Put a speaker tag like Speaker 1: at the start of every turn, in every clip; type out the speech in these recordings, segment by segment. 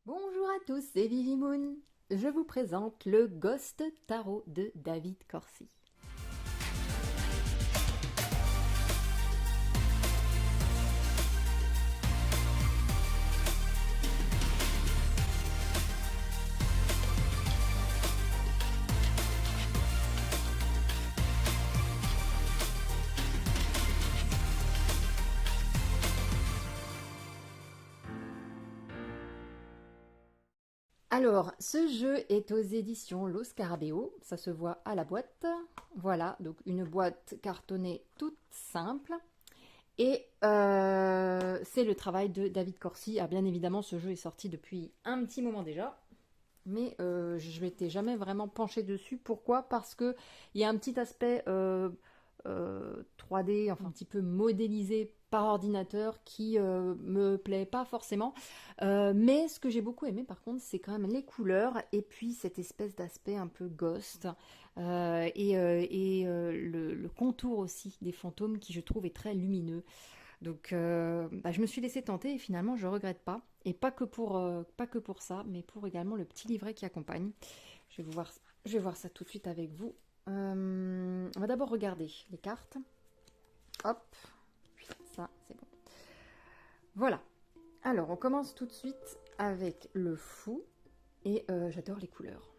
Speaker 1: Bonjour à tous, c'est Vivi Moon. Je vous présente le Ghost Tarot de David Corsi. Alors, ce jeu est aux éditions Lo Scarabeo, ça se voit à la boîte. Voilà, donc une boîte cartonnée toute simple. Et c'est le travail de David Corsi. Ah, bien évidemment, ce jeu est sorti depuis un petit moment déjà. Mais je ne m'étais jamais vraiment penchée dessus. Pourquoi? Parce que il y a un petit aspect 3D, enfin un petit peu modélisé par ordinateur qui me plaît pas forcément. Mais ce que j'ai beaucoup aimé par contre, c'est quand même les couleurs et puis cette espèce d'aspect un peu ghost le contour aussi des fantômes qui je trouve est très lumineux. Donc je me suis laissée tenter et finalement je regrette pas. Et pas que pour ça, mais pour également le petit livret qui accompagne. Je vais voir ça tout de suite avec vous. On va d'abord regarder les cartes. Hop, ça c'est bon. Voilà. Alors on commence tout de suite avec le fou. Et j'adore les couleurs.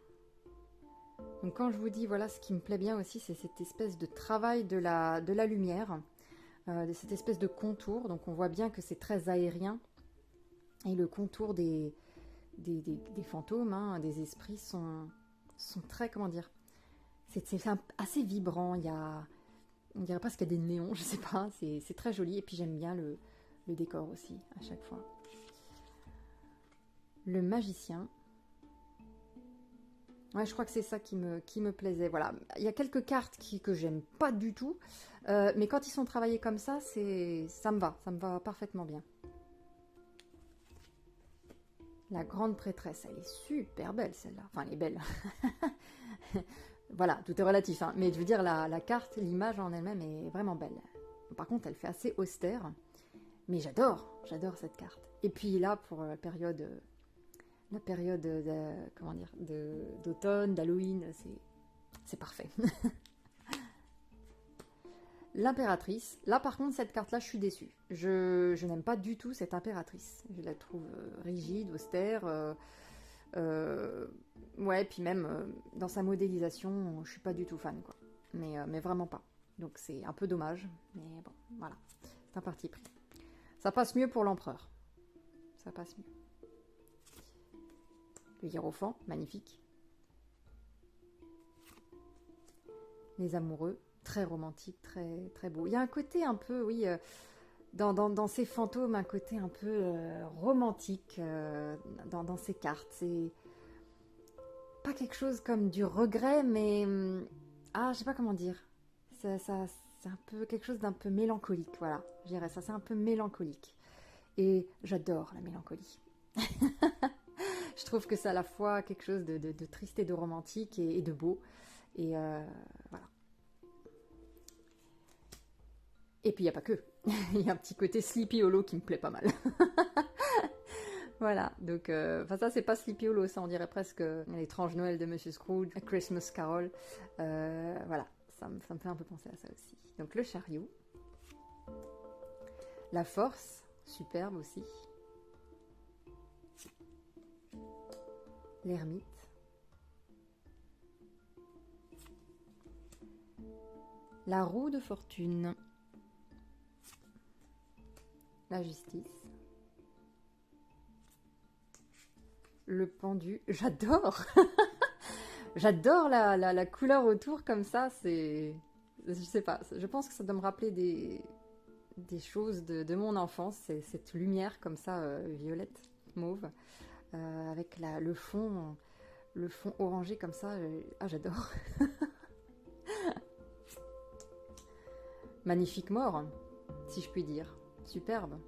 Speaker 1: Donc quand je vous dis, voilà, ce qui me plaît bien aussi, c'est cette espèce de travail de la lumière. De cette espèce de contour. Donc on voit bien que c'est très aérien. Et le contour des fantômes, hein, des esprits sont très, comment dire, c'est assez vibrant. On dirait presque qu'il y a des néons, je sais pas. C'est très joli. Et puis j'aime bien le décor aussi, à chaque fois. Le magicien. Ouais, je crois que c'est ça qui me plaisait. Voilà. Il y a quelques cartes que j'aime pas du tout. Mais quand ils sont travaillés comme ça, ça me va. Ça me va parfaitement bien. La grande prêtresse, elle est super belle celle-là. Enfin, elle est belle. Voilà, tout est relatif. Hein. Mais je veux dire, la carte, l'image en elle-même est vraiment belle. Par contre, elle fait assez austère. Mais j'adore cette carte. Et puis là, pour la période comment dire, d'automne, d'Halloween, c'est parfait. L'impératrice. Là, par contre, cette carte-là, je suis déçue. Je n'aime pas du tout cette impératrice. Je la trouve rigide, austère. Ouais, puis même dans sa modélisation, je suis pas du tout fan, quoi. Mais vraiment pas. Donc c'est un peu dommage. Mais bon, voilà. C'est un parti pris. Ça passe mieux pour l'empereur. Ça passe mieux. Le hiérophant, magnifique. Les amoureux, très romantique, très, très beau. Il y a un côté un peu, oui, dans ces fantômes, un côté un peu romantique dans ces cartes. C'est pas quelque chose comme du regret, mais je sais pas comment dire. C'est un peu quelque chose d'un peu mélancolique, voilà. Je dirais ça, c'est un peu mélancolique. Et j'adore la mélancolie. Je trouve que c'est à la fois quelque chose de triste et de romantique et de beau. Et voilà. Et puis il n'y a pas que. Il y a un petit côté Sleepy Hollow qui me plaît pas mal. Voilà, donc ça c'est pas Sleepy Hollow, ça on dirait presque l'étrange Noël de Monsieur Scrooge, A Christmas Carol. Voilà, ça me fait un peu penser à ça aussi. Donc le chariot, la force, superbe aussi. L'ermite. La roue de fortune. La justice. Le pendu. J'adore. J'adore la couleur autour comme ça. C'est... Je sais pas. Je pense que ça doit me rappeler des choses de mon enfance. C'est cette lumière comme ça, violette, mauve, avec le fond orangé comme ça. J'adore. Magnifique mort, si je puis dire. Superbe.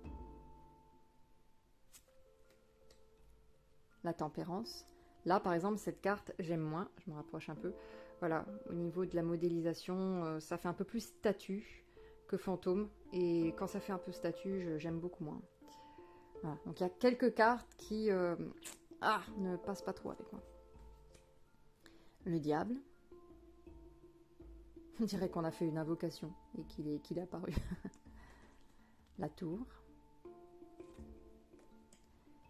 Speaker 1: La tempérance. Là, par exemple, cette carte, j'aime moins. Je me rapproche un peu. Voilà, au niveau de la modélisation, ça fait un peu plus statue que fantôme. Et quand ça fait un peu statue, j'aime beaucoup moins. Voilà. Donc il y a quelques cartes qui ne passe pas trop avec moi. Le diable. On dirait qu'on a fait une invocation et qu'il est apparu. La tour.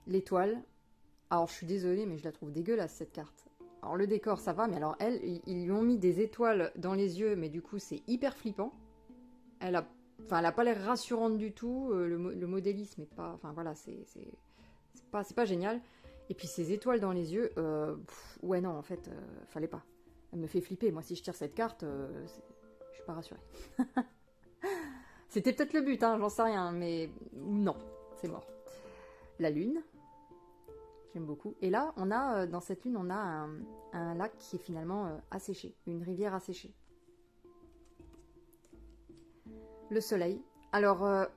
Speaker 1: L'étoile. Alors, je suis désolée, mais je la trouve dégueulasse, cette carte. Alors, le décor, ça va, mais alors, elle, ils lui ont mis des étoiles dans les yeux, mais du coup, c'est hyper flippant. Elle a pas l'air rassurante du tout. Le modélisme est pas... Enfin, voilà, c'est pas génial. Et puis, ces étoiles dans les yeux... ouais, non, en fait, fallait pas. Elle me fait flipper. Moi, si je tire cette carte, je suis pas rassurée. C'était peut-être le but, hein, j'en sais rien, mais non, c'est mort. La lune, j'aime beaucoup. Et là, on a dans cette lune, on a un lac qui est finalement asséché, une rivière asséchée. Le soleil. Alors,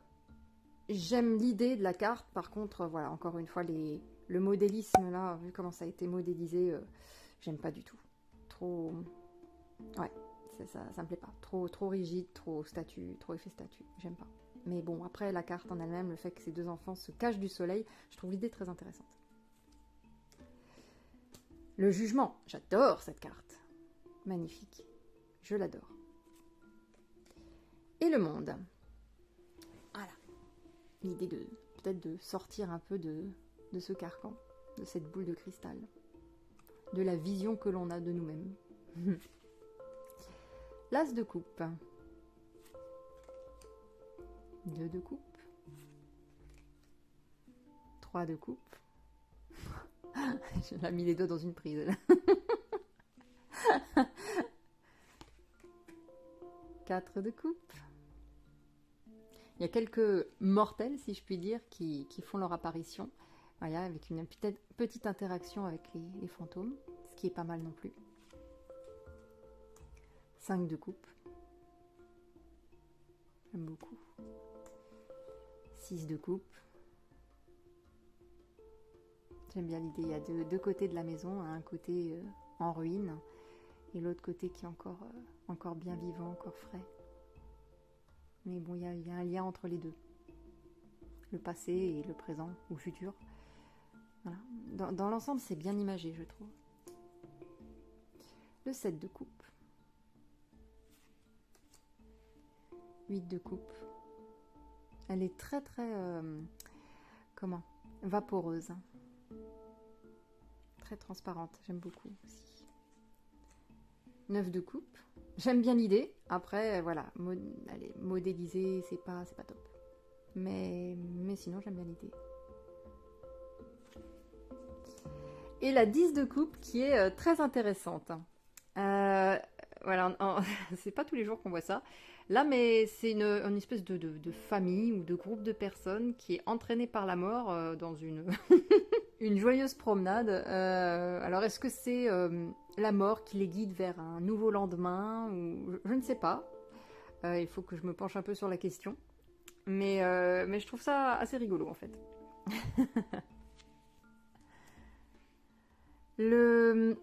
Speaker 1: j'aime l'idée de la carte, par contre, voilà, encore une fois, le modélisme, là, vu comment ça a été modélisé, j'aime pas du tout. Trop... Ouais. Ça me plaît pas. Trop rigide, trop statue, trop effet statue. J'aime pas. Mais bon, après, la carte en elle-même, le fait que ces deux enfants se cachent du soleil, je trouve l'idée très intéressante. Le jugement. J'adore cette carte. Magnifique. Je l'adore. Et le monde. Voilà. L'idée de peut-être de sortir un peu de ce carcan, de cette boule de cristal, de la vision que l'on a de nous-mêmes. L'as de coupe. 2 de coupe. 3 de coupe. J'ai mis les doigts dans une prise. 4 de coupe. Il y a quelques mortels, si je puis dire, qui font leur apparition. Voilà, avec une petite interaction avec les fantômes, ce qui est pas mal non plus. 5 de coupe. J'aime beaucoup. 6 de coupe. J'aime bien l'idée. Il y a deux côtés de la maison. Un côté en ruine et l'autre côté qui est encore bien vivant, encore frais. Mais bon, il y a un lien entre les deux. Le passé et le présent ou futur. Voilà. Dans l'ensemble, c'est bien imagé, je trouve. Le 7 de coupe. 8 de coupe. Elle est très vaporeuse. Très transparente, j'aime beaucoup aussi. 9 de coupe. J'aime bien l'idée. Après, voilà, elle est modélisée, c'est pas top. Mais sinon, j'aime bien l'idée. Et la 10 de coupe qui est très intéressante. Voilà, c'est pas tous les jours qu'on voit ça. Là, mais c'est une espèce de famille ou de groupe de personnes qui est entraînée par la mort dans une, une joyeuse promenade. Alors, est-ce que c'est la mort qui les guide vers un nouveau lendemain ou... Je ne sais pas. Il faut que je me penche un peu sur la question. Mais je trouve ça assez rigolo, en fait. Le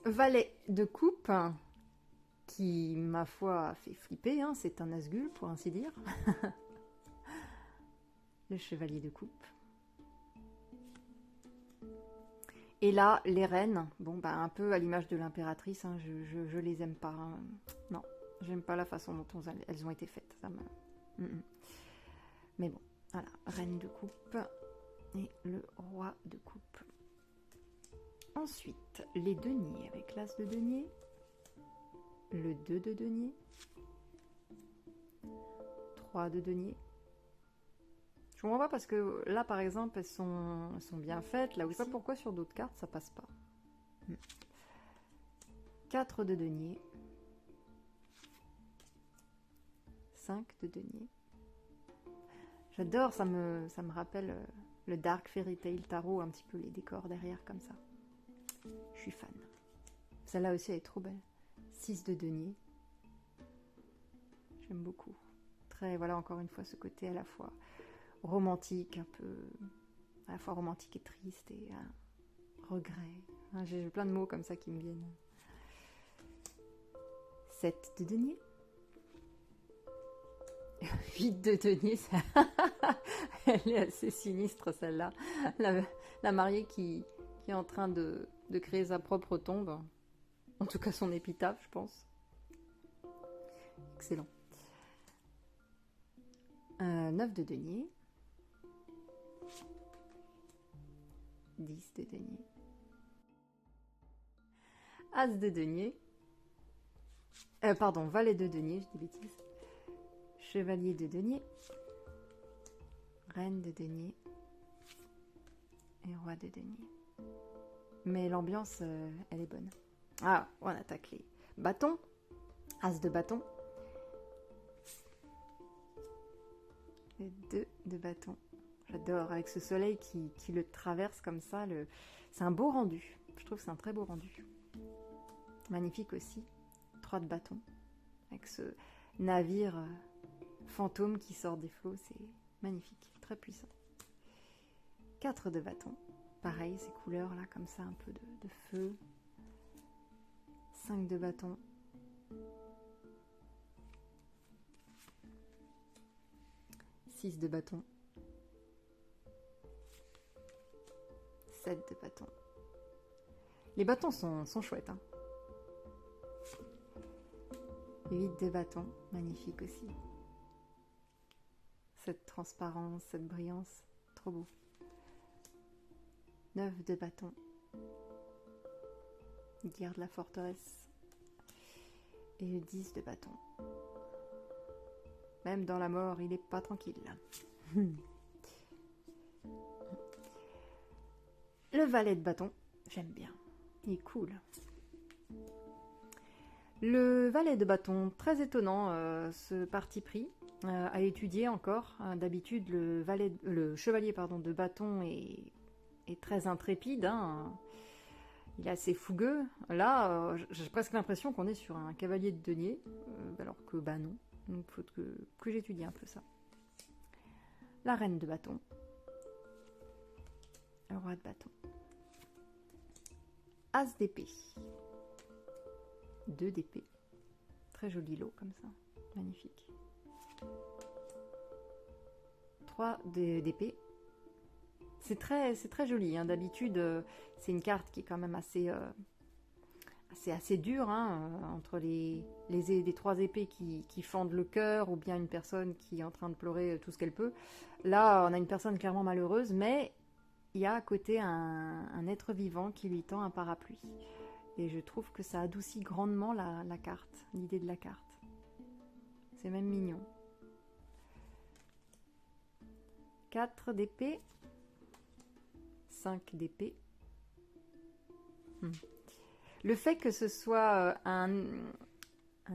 Speaker 1: valet de coupe, qui, ma foi, a fait flipper, hein, c'est un Nazgûl, pour ainsi dire. Le chevalier de coupe. Et là, les reines, bon, bah, un peu à l'image de l'impératrice, hein, je les aime pas. Hein. Non, j'aime pas la façon dont elles ont été faites. Ça me... Mais bon, voilà, reine de coupe et le roi de coupe. Ensuite, les deniers avec l'as de denier, le 2 de denier, 3 de denier. Je comprends pas parce que là, par exemple, elles sont bien faites. Là, je sais pas pourquoi sur d'autres cartes, ça passe pas. 4 de denier, 5 de denier. J'adore, ça me rappelle le Dark Fairy Tale Tarot, un petit peu les décors derrière comme ça. Je suis fan. Celle-là aussi, elle est trop belle. 6 de denier. J'aime beaucoup. Très, voilà, encore une fois, ce côté à la fois romantique, un peu... À la fois romantique et triste, et regret. J'ai plein de mots comme ça qui me viennent. 7 de denier. 8 de denier, ça... Elle est assez sinistre, celle-là. La mariée qui qui est en train de créer sa propre tombe. En tout cas, son épitaphe, je pense. Excellent. 9 de denier. 10 de denier. As de denier. Pardon, valet de denier, je dis bêtise. Chevalier de denier. Reine de denier. Et roi de denier. Mais l'ambiance, elle est bonne. Ah, on attaque les bâtons. As de bâton. Et 2 de bâton. J'adore, avec ce soleil qui le traverse comme ça. C'est un beau rendu. Je trouve que c'est un très beau rendu. Magnifique aussi. 3 de bâton. Avec ce navire fantôme qui sort des flots. C'est magnifique, très puissant. 4 de bâton. Pareil, ces couleurs là, comme ça, un peu de feu. 5 de bâton. 6 de bâton. 7 de bâton. Les bâtons sont chouettes. Hein. 8 de bâton, magnifique aussi. Cette transparence, cette brillance, trop beau. 9 de bâton. Garde la forteresse. Et le 10 de bâton. Même dans la mort, il n'est pas tranquille. Le valet de bâton, j'aime bien. Il est cool. Le valet de bâton, très étonnant ce parti pris. À étudier encore. D'habitude, le chevalier de bâton est très intrépide. Hein. Il est assez fougueux. Là, j'ai presque l'impression qu'on est sur un cavalier de denier. Alors que, bah non. Donc, il faut que j'étudie un peu ça. La reine de bâton. Le roi de bâton. As d'épée. 2 d'épée. Très joli lot comme ça. Magnifique. 3 d'épée. C'est très joli. Hein. D'habitude, c'est une carte qui est quand même assez dure. Hein, entre les 3 épées qui fendent le cœur ou bien une personne qui est en train de pleurer tout ce qu'elle peut. Là, on a une personne clairement malheureuse, mais il y a à côté un être vivant qui lui tend un parapluie. Et je trouve que ça adoucit grandement la carte, l'idée de la carte. C'est même mignon. 4 d'épée. 5 d'épée. Le fait que ce soit un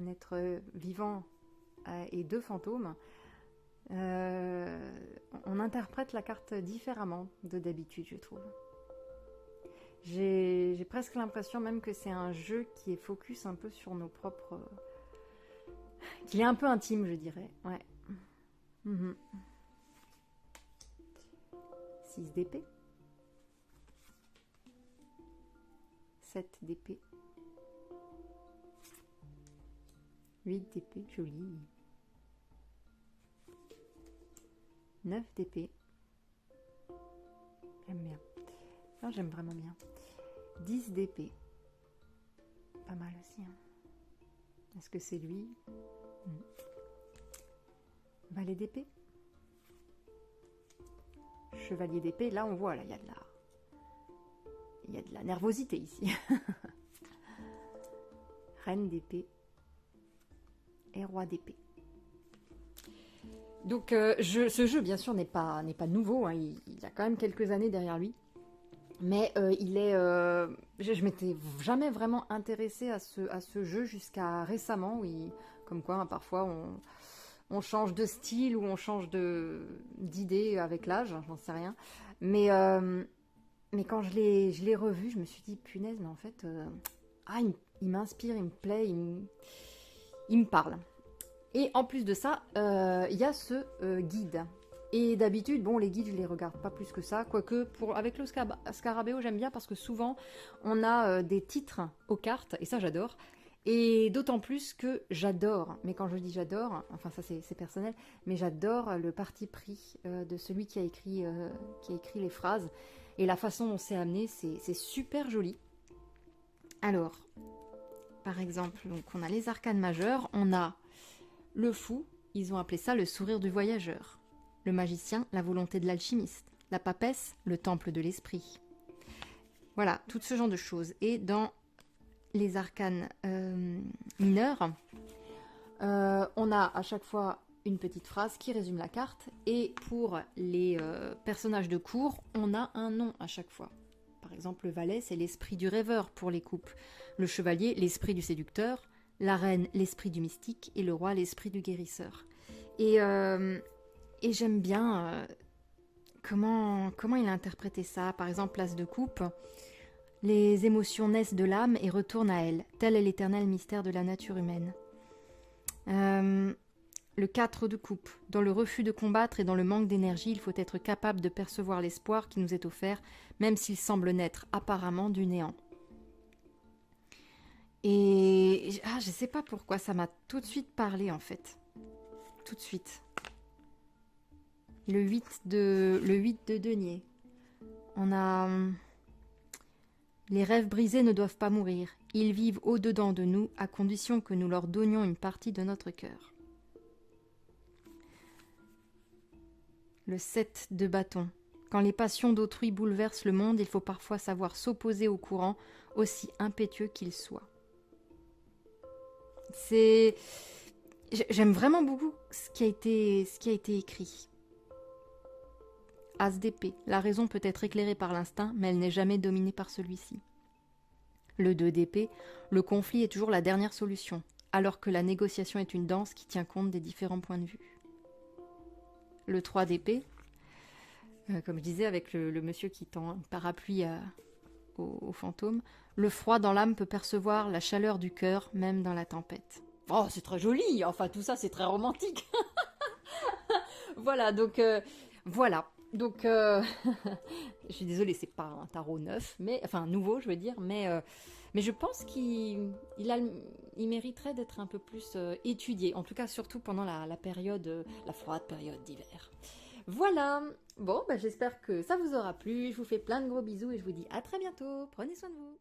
Speaker 1: être vivant et 2 fantômes, on interprète la carte différemment de d'habitude, je trouve. J'ai presque l'impression même que c'est un jeu qui est focus un peu sur nos propres... qu'il est un peu intime, je dirais. Ouais. 6 d'épée. 7 d'épée. 8 d'épée, joli. 9 d'épée. J'aime bien. Non, j'aime vraiment bien. 10 d'épée. Pas mal aussi. Hein. Est-ce que c'est lui? Valet d'épée. Chevalier d'épée. Là, on voit, là, il y a de la nervosité ici. Reine d'épée. Et roi d'épée. Donc, ce jeu, bien sûr, n'est pas nouveau. Hein. Il a quand même quelques années derrière lui. Mais il est... je m'étais jamais vraiment intéressée à ce jeu jusqu'à récemment. Oui, comme quoi, hein, parfois, on change de style ou on change d'idée avec l'âge. J'en sais rien. Mais quand je l'ai revu, je me suis dit, punaise, mais en fait... il m'inspire, il me plaît, il me parle. Et en plus de ça, il y a ce guide. Et d'habitude, bon, les guides, je les regarde pas plus que ça. Quoique, avec le Scarabeo, j'aime bien parce que souvent, on a des titres aux cartes. Et ça, j'adore. Et d'autant plus que j'adore, mais quand je dis j'adore, enfin ça c'est personnel, mais j'adore le parti pris de celui qui a écrit les phrases. Et la façon dont c'est amené, c'est super joli. Alors, par exemple, donc on a les arcanes majeures, on a le fou, ils ont appelé ça le sourire du voyageur. Le magicien, la volonté de l'alchimiste. La papesse, le temple de l'esprit. Voilà, tout ce genre de choses. Et dans les arcanes mineurs, on a à chaque fois une petite phrase qui résume la carte. Et pour les personnages de cour, on a un nom à chaque fois. Par exemple, le valet, c'est l'esprit du rêveur pour les couples. Le chevalier, l'esprit du séducteur. La reine, l'esprit du mystique. Et le roi, l'esprit du guérisseur. Et j'aime bien comment il a interprété ça. Par exemple, place de coupe. Les émotions naissent de l'âme et retournent à elle. Tel est l'éternel mystère de la nature humaine. Le 4 de coupe. Dans le refus de combattre et dans le manque d'énergie, il faut être capable de percevoir l'espoir qui nous est offert, même s'il semble naître apparemment du néant. Et je sais pas pourquoi, ça m'a tout de suite parlé en fait. Tout de suite. Le 8 de denier. On a... Les rêves brisés ne doivent pas mourir. Ils vivent au-dedans de nous, à condition que nous leur donnions une partie de notre cœur. Le 7 de bâton. Quand les passions d'autrui bouleversent le monde, il faut parfois savoir s'opposer au courant, aussi impétueux qu'il soit. J'aime vraiment beaucoup ce qui a été écrit. As d'épée. La raison peut être éclairée par l'instinct, mais elle n'est jamais dominée par celui-ci. Le 2 d'épée. Le conflit est toujours la dernière solution, alors que la négociation est une danse qui tient compte des différents points de vue. Le 3 d'épée. Comme je disais, avec le monsieur qui tend un parapluie au fantôme. Le froid dans l'âme peut percevoir la chaleur du cœur, même dans la tempête. Oh, c'est très joli. Enfin, tout ça, c'est très romantique. Voilà, donc... voilà. Donc, je suis désolée, c'est pas un tarot neuf, enfin nouveau, je veux dire, mais je pense qu'il mériterait d'être un peu plus étudié, en tout cas surtout pendant la période, la froide période d'hiver. Voilà, bon, j'espère que ça vous aura plu, je vous fais plein de gros bisous et je vous dis à très bientôt, prenez soin de vous.